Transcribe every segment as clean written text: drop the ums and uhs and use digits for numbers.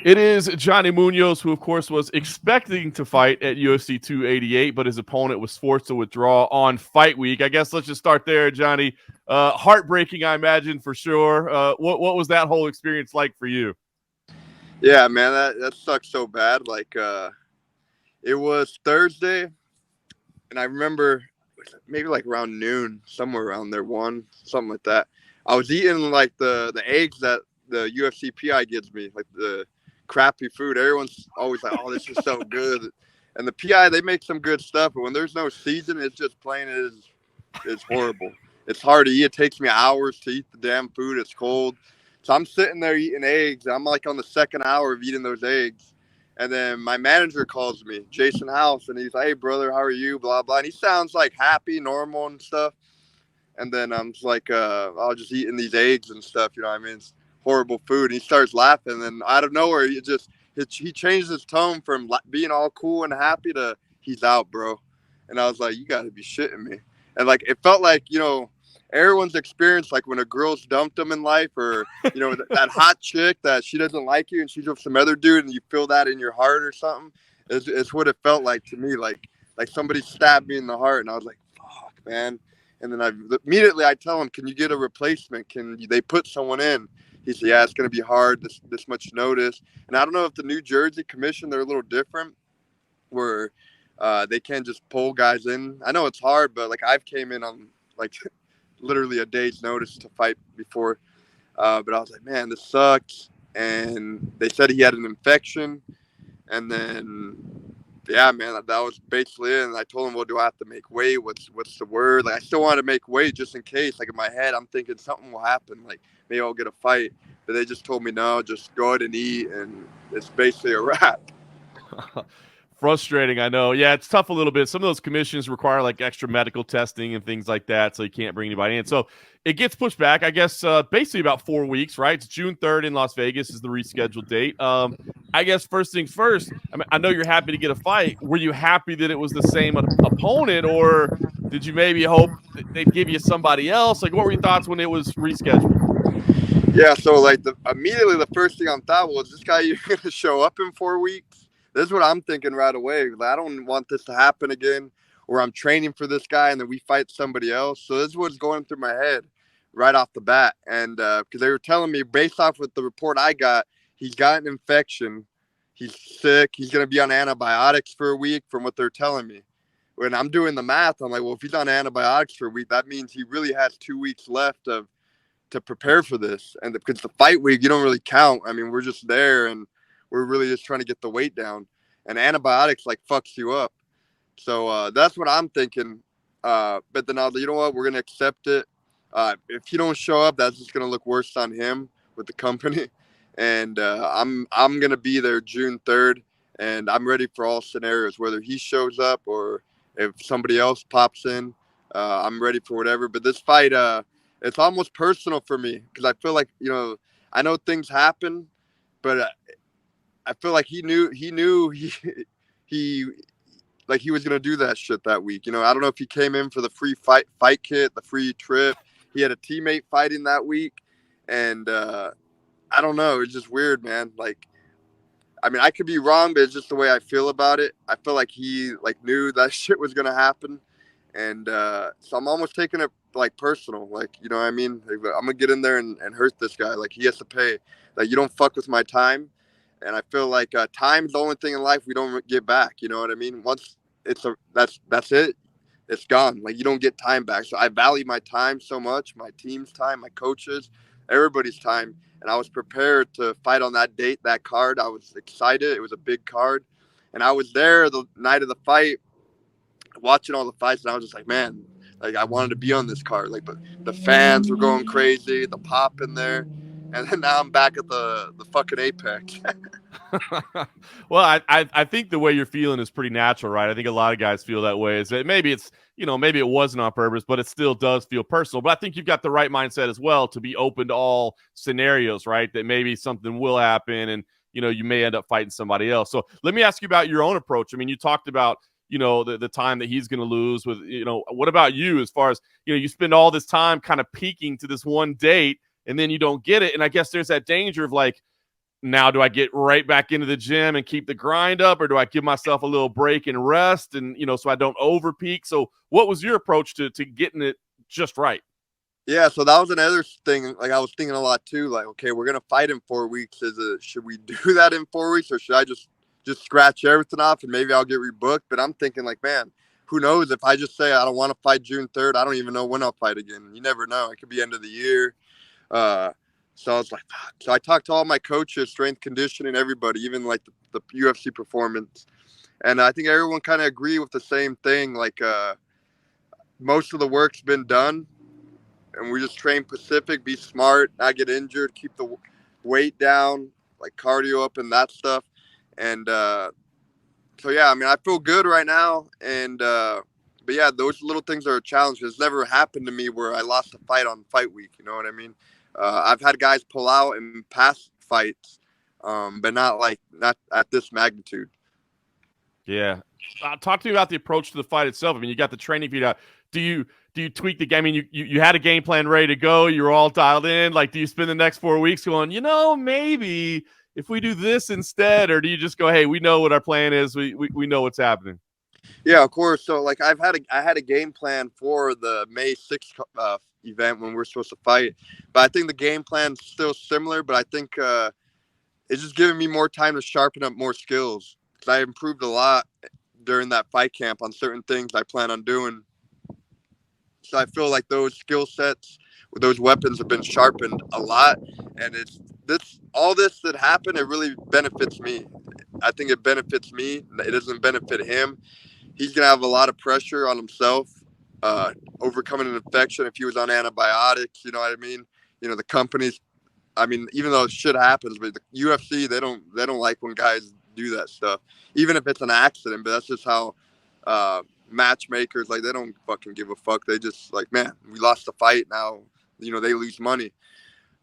It is Johnny Munoz, who, of course, was expecting to fight at UFC 288, but his opponent was forced to withdraw on fight week. I guess let's just start there, Johnny. Heartbreaking, I imagine, for sure. What was that whole experience like for you? Yeah, man, that sucks so bad. It was Thursday, and I remember maybe like around noon, somewhere around there, something like that. I was eating like the eggs that the UFC PI gives me, like the crappy food. Everyone's always like, "Oh, this is so good," and the PI, they make some good stuff, but when there's no season, it's just plain it's horrible. It's hard to eat. It takes me hours to eat the damn food. It's cold. So I'm sitting there eating eggs. I'm like on the second hour of eating those eggs. And then my manager calls me, Jason House, and he's like, "Hey, brother, how are you?" Blah, blah. And he sounds like happy, normal and stuff. And then I'm just like, I was just eating these eggs and stuff. You know what I mean? It's horrible food. And he starts laughing. And then out of nowhere, he changed his tone from being all cool and happy to he's out, bro. And I was like, you got to be shitting me. And like, it felt like, everyone's experience, like when a girl's dumped them in life, or, that hot chick that she doesn't like you and she's with some other dude and you feel that in your heart or something. It's what it felt like to me. Like somebody stabbed me in the heart. And I was like, fuck, man. And then immediately I tell him, can you get a replacement? Can they put someone in? He said, yeah, it's going to be hard, this much notice. And I don't know if the New Jersey commission, they're a little different where they can't just pull guys in. I know it's hard, but like I've came in on like literally a day's notice to fight before. But I was like, man, this sucks. And they said he had an infection. And then yeah, man, that was basically it. And I told him, well, do I have to make weight? What's the word? Like, I still want to make weight just in case. Like, in my head, I'm thinking something will happen. Like, maybe I'll get a fight. But they just told me, no, just go ahead and eat. And it's basically a wrap. Frustrating, I know. Yeah, it's tough a little bit. Some of those commissions require like extra medical testing and things like that, so you can't bring anybody in. So it gets pushed back, I guess, basically about 4 weeks, right? It's June 3rd in Las Vegas is the rescheduled date. I guess first things first, I mean, I know you're happy to get a fight. Were you happy that it was the same opponent, or did you maybe hope they'd give you somebody else? Like, what were your thoughts when it was rescheduled? Yeah, so like immediately the first thing I'm thought was, this guy you're going to show up in 4 weeks? This is what I'm thinking right away. Like, I don't want this to happen again, or I'm training for this guy and then we fight somebody else. So this is what's going through my head right off the bat. And because they were telling me, based off with the report I got, he's got an infection. He's sick. He's going to be on antibiotics for a week from what they're telling me. When I'm doing the math, I'm like, well, if he's on antibiotics for a week, that means he really has 2 weeks left to prepare for this. And because the fight week, you don't really count. I mean, we're just there and we're really just trying to get the weight down. And antibiotics like fucks you up. So that's what I'm thinking. But then I was like, you know what? We're going to accept it. If he don't show up, that's just going to look worse on him with the company. And I'm going to be there June 3rd. And I'm ready for all scenarios, whether he shows up or if somebody else pops in. I'm ready for whatever. But this fight, it's almost personal for me because I feel like, I know things happen, but I feel like he knew he like he was gonna do that shit that week. I don't know if he came in for the free fight kit, the free trip. He had a teammate fighting that week, and I don't know. It's just weird, man. Like, I mean, I could be wrong, but it's just the way I feel about it. I feel like he like knew that shit was gonna happen, and so I'm almost taking it like personal. Like, you know what I mean? Like, I'm gonna get in there and hurt this guy. Like, he has to pay. Like, you don't fuck with my time. And I feel like time's the only thing in life we don't get back. You know what I mean? Once that's it. It's gone. Like, you don't get time back. So I value my time so much, my team's time, my coaches, everybody's time. And I was prepared to fight on that date, that card. I was excited. It was a big card. And I was there the night of the fight, watching all the fights. And I was just like, man, like, I wanted to be on this card. Like, the fans were going crazy, the pop in there. And then now I'm back at the fucking Apex. Well, I think the way you're feeling is pretty natural, right? I think a lot of guys feel that way. Is that maybe it's, maybe it wasn't on purpose, but it still does feel personal. But I think you've got the right mindset as well to be open to all scenarios, right? That maybe something will happen and, you may end up fighting somebody else. So let me ask you about your own approach. I mean, you talked about, the time that he's going to lose with, what about you as far as, you spend all this time kind of peaking to this one date and then you don't get it. And I guess there's that danger of like, now do I get right back into the gym and keep the grind up, or do I give myself a little break and rest and, so I don't over peak? So what was your approach to getting it just right? Yeah, so that was another thing. Like I was thinking a lot too. Like, okay, we're gonna fight in 4 weeks. Should we do that in 4 weeks, or should I just scratch everything off and maybe I'll get rebooked? But I'm thinking like, man, who knows? If I just say I don't want to fight June 3rd, I don't even know when I'll fight again. You never know. It could be end of the year. So I was like, fuck. So I talked to all my coaches, strength conditioning, everybody, even like the UFC performance, and I think everyone kind of agree with the same thing. Like, most of the work's been done. And we just train Pacific, be smart, not get injured, keep the weight down, like cardio up and that stuff. And so, yeah, I mean, I feel good right now. And but, yeah, those little things are a challenge. It's never happened to me where I lost a fight on fight week. You know what I mean? I've had guys pull out in past fights, but not at this magnitude. Yeah. Talk to me about the approach to the fight itself. I mean, you got the training feed out. Do you tweak the game? I mean, you had a game plan ready to go. You were all dialed in. Like, do you spend the next 4 weeks going, maybe if we do this instead, or do you just go, hey, we know what our plan is. We know what's happening. Yeah, of course. So like I had a game plan for the May 6th event when we're supposed to fight, but I think the game plan's still similar, but I think it's just giving me more time to sharpen up more skills, because I improved a lot during that fight camp on certain things I plan on doing. So I feel like those skill sets, those weapons have been sharpened a lot, and all this that happened, it really benefits me. I think it benefits me. It doesn't benefit him. He's gonna have a lot of pressure on himself, overcoming an infection if he was on antibiotics. You know what I mean? The companies. I mean, even though shit happens, but the UFC, they don't like when guys do that stuff, even if it's an accident. But that's just how matchmakers, like, they don't fucking give a fuck. They just like, man, we lost the fight, now they lose money.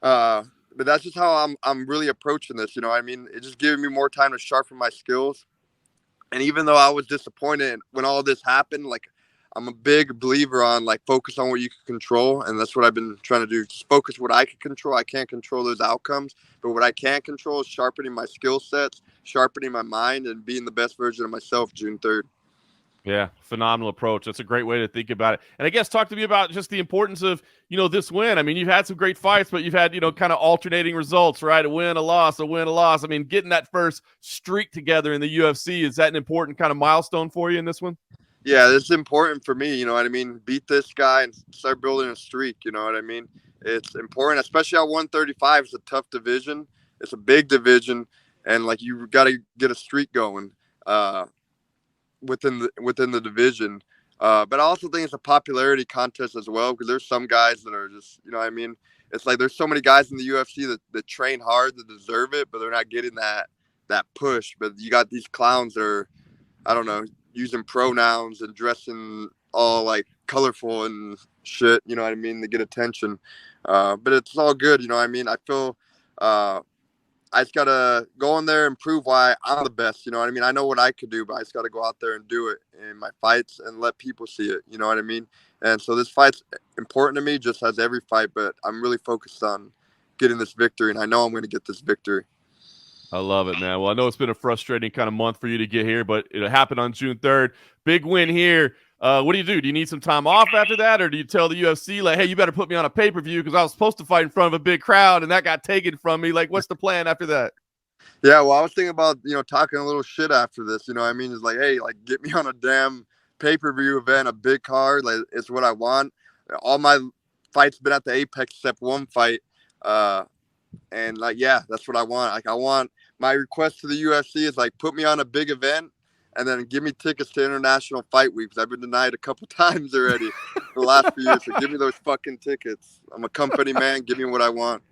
But that's just how I'm really approaching this. You know what I mean? It's just giving me more time to sharpen my skills. And even though I was disappointed when all this happened, like, I'm a big believer on, like, focus on what you can control. And that's what I've been trying to do. Just focus what I can control. I can't control those outcomes, but what I can control is sharpening my skill sets, sharpening my mind, and being the best version of myself June 3rd. Yeah, phenomenal approach. That's a great way to think about it. And I guess talk to me about just the importance of, this win. I mean, you've had some great fights, but you've had, kind of alternating results, right? A win, a loss, a win, a loss. I mean, getting that first streak together in the UFC, is that an important kind of milestone for you in this one? Yeah, it's important for me, you know what I mean? Beat this guy and start building a streak, you know what I mean? It's important, especially at 135. It's a tough division. It's a big division, and, like, you got to get a streak going within the division. But I also think it's a popularity contest as well, because there's some guys that are just, you know what I mean? It's like there's so many guys in the UFC that train hard, that deserve it, but they're not getting that push. But you got these clowns that are, I don't know, using pronouns and dressing all, like, colorful and shit, you know what I mean, to get attention. But it's all good, you know what I mean? I feel I just got to go in there and prove why I'm the best, you know what I mean? I know what I could do, but I just got to go out there and do it in my fights and let people see it, you know what I mean? And so this fight's important to me, just as every fight, but I'm really focused on getting this victory, and I know I'm going to get this victory. I love it, man. Well, I know it's been a frustrating kind of month for you to get here, but it happened on June 3rd. Big win here. What do you do? Do you need some time off after that, or do you tell the UFC, like, hey, you better put me on a pay-per-view because I was supposed to fight in front of a big crowd and that got taken from me? Like, what's the plan after that? Yeah, well, I was thinking about, talking a little shit after this, you know what I mean? It's like, hey, like, get me on a damn pay-per-view event, a big card. Like, it's what I want. All my fights been at the Apex except one fight. And, like, yeah, that's what I want. Like, my request to the UFC is, like, put me on a big event and then give me tickets to International Fight Week, because I've been denied a couple times already the last few years. So give me those fucking tickets. I'm a company man. Give me what I want.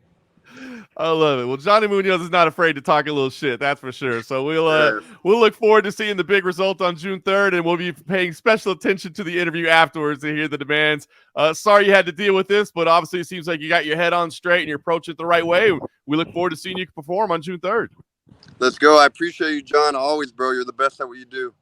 I love it. Well, Johnny Munoz is not afraid to talk a little shit, that's for sure. So we'll look forward to seeing the big result on June 3rd, and we'll be paying special attention to the interview afterwards to hear the demands. Sorry you had to deal with this, but obviously it seems like you got your head on straight and you're approaching it the right way. We look forward to seeing you perform on June 3rd. Let's go. I appreciate you, John. Always, bro. You're the best at what you do.